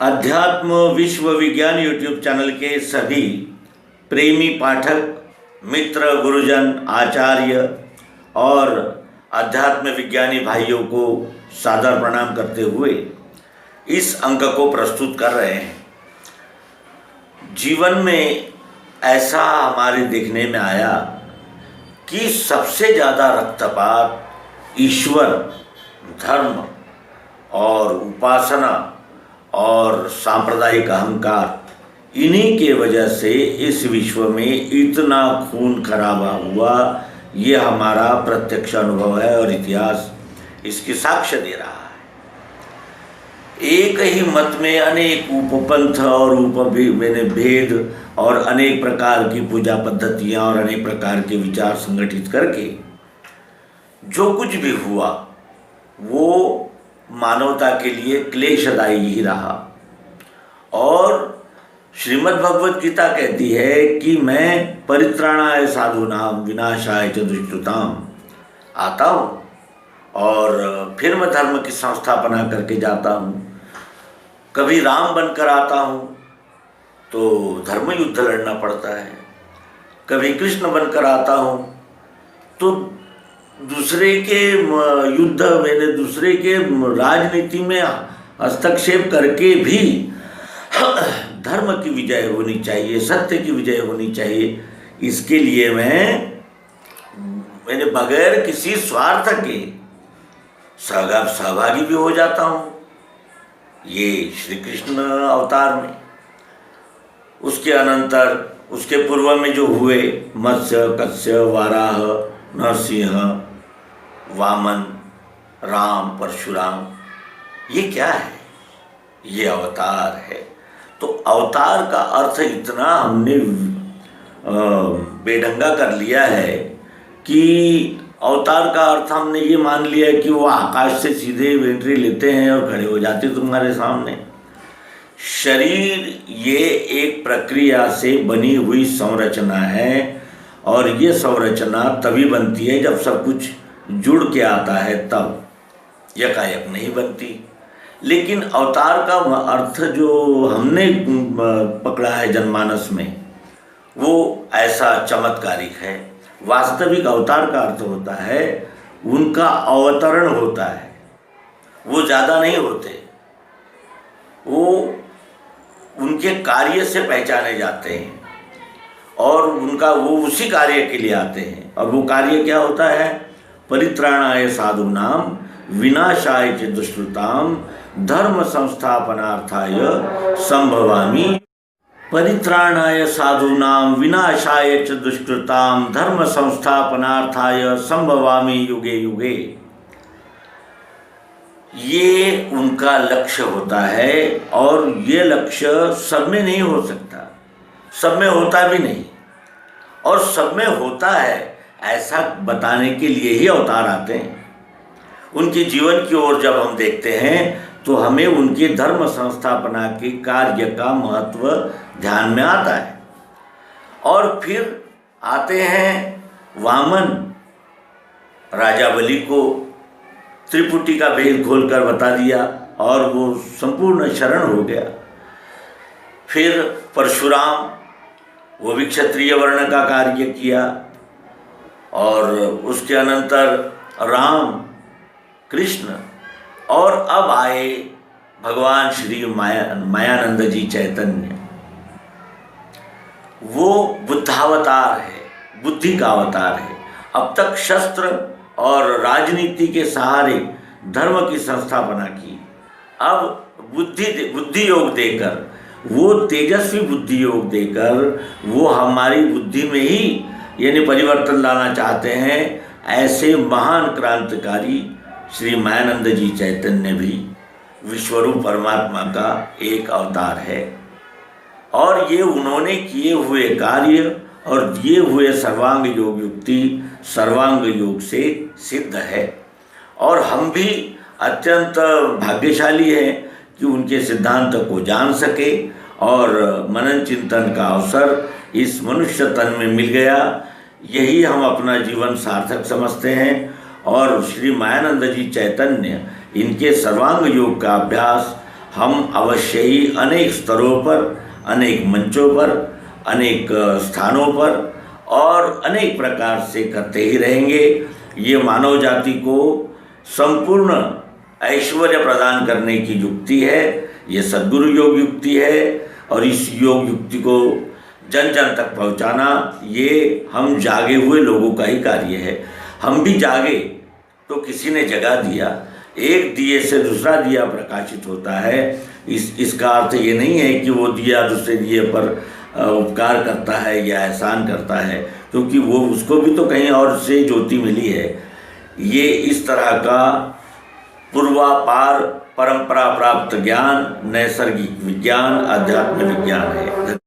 अध्यात्म विश्व विज्ञान यूट्यूब चैनल के सभी प्रेमी पाठक, मित्र, गुरुजन, आचार्य और अध्यात्म विज्ञानी भाइयों को सादर प्रणाम करते हुए इस अंक को प्रस्तुत कर रहे हैं। जीवन में ऐसा हमारे देखने में आया कि सबसे ज़्यादा रक्तपात ईश्वर, धर्म और उपासना और सांप्रदायिक अहंकार, इन्हीं के वजह से इस विश्व में इतना खून खराबा हुआ। ये हमारा प्रत्यक्ष अनुभव है और इतिहास इसकी साक्ष्य दे रहा है। एक ही मत में अनेक उपपंथ और भेद और अनेक प्रकार की पूजा पद्धतियाँ और अनेक प्रकार के विचार संगठित करके जो कुछ भी हुआ वो मानवता के लिए क्लेशदायी ही रहा। और श्रीमद् भगवत गीता कहती है कि मैं परित्राणाय साधूनाम विनाशाय च दुष्कृताम आता हूँ और फिर मैं धर्म की संस्थापना करके जाता हूँ। कभी राम बनकर आता हूँ तो धर्म युद्ध लड़ना पड़ता है, कभी कृष्ण बनकर आता हूँ तो दूसरे के युद्ध मैंने दूसरे के राजनीति में हस्तक्षेप करके भी धर्म की विजय होनी चाहिए, सत्य की विजय होनी चाहिए। इसके लिए मैंने बगैर किसी स्वार्थ के सहभागी भी हो जाता हूँ। ये श्री कृष्ण अवतार में, उसके अनंतर उसके पूर्व में जो हुए मत्स्य, कश्यप, वाराह, नरसिंह, वामन, राम, परशुराम, ये क्या है? ये अवतार है। तो अवतार का अर्थ इतना हमने बेढंगा कर लिया है कि अवतार का अर्थ हमने ये मान लिया है कि वो आकाश से सीधे एंट्री लेते हैं और खड़े हो जाते तुम्हारे सामने। शरीर ये एक प्रक्रिया से बनी हुई संरचना है और ये संरचना तभी बनती है जब सब कुछ जुड़ के आता है, तब यकायक नहीं बनती। लेकिन अवतार का अर्थ जो हमने पकड़ा है जनमानस में वो ऐसा चमत्कारिक है। वास्तविक अवतार का अर्थ होता है उनका अवतरण होता है, वो ज़्यादा नहीं होते, वो उनके कार्य से पहचाने जाते हैं और वो उसी कार्य के लिए आते हैं। और वो कार्य क्या होता है? परित्राणाय साधूनाम विनाशाय च दुष्कृताम धर्म संस्थापनार्थाय संभवामि। परित्राणाय साधूनाम विनाशाय च दुष्कृताम धर्म संस्थापनार्थाय संभवामि युगे युगे। ये उनका लक्ष्य होता है और ये लक्ष्य सब में नहीं हो सकता, सब में होता भी नहीं, और सब में होता है ऐसा बताने के लिए ही अवतार आते हैं। उनके जीवन की ओर जब हम देखते हैं तो हमें उनके धर्म संस्थापना के कार्य का महत्व ध्यान में आता है। और फिर आते हैं वामन, राजा बलि को त्रिपुटी का भेद खोलकर बता दिया और वो संपूर्ण शरण हो गया। फिर परशुराम, वो भी क्षत्रिय वर्ण का कार्य किया। और उसके अनंतर राम, कृष्ण, और अब आए भगवान श्री मायानंद जी चैतन्य। वो बुद्धावतार है, बुद्धि का अवतार है। अब तक शस्त्र और राजनीति के सहारे धर्म की संस्थापना की, अब बुद्धि योग देकर, वो तेजस्वी बुद्धि योग देकर वो हमारी बुद्धि में ही यानी परिवर्तन लाना चाहते हैं। ऐसे महान क्रांतिकारी श्री मायानंद जी चैतन्य भी विश्वरूप परमात्मा का एक अवतार है। और ये उन्होंने किए हुए कार्य और दिए हुए सर्वांग योग युक्ति सर्वांग योग से सिद्ध है। और हम भी अत्यंत भाग्यशाली हैं कि उनके सिद्धांत को जान सके और मनन चिंतन का अवसर इस मनुष्य तन में मिल गया। यही हम अपना जीवन सार्थक समझते हैं। और श्री मायानंद जी चैतन्य, इनके सर्वांग योग का अभ्यास हम अवश्य ही अनेक स्तरों पर, अनेक मंचों पर, अनेक स्थानों पर और अनेक प्रकार से करते ही रहेंगे। ये मानव जाति को संपूर्ण ऐश्वर्य प्रदान करने की युक्ति है, ये सद्गुरु योग युक्ति है। और इस योग युक्ति को जन जन तक पहुंचाना ये हम जागे हुए लोगों का ही कार्य है। हम भी जागे तो किसी ने जगा दिया, एक दिए से दूसरा दिया प्रकाशित होता है। इसका अर्थ ये नहीं है कि वो दिया दूसरे दिए पर उपकार करता है या एहसान करता है, क्योंकि वो उसको भी तो कहीं और से ज्योति मिली है। ये इस तरह का पूर्वापार परंपरा प्राप्त ज्ञान नैसर्गिक विज्ञान, आध्यात्म विज्ञान है।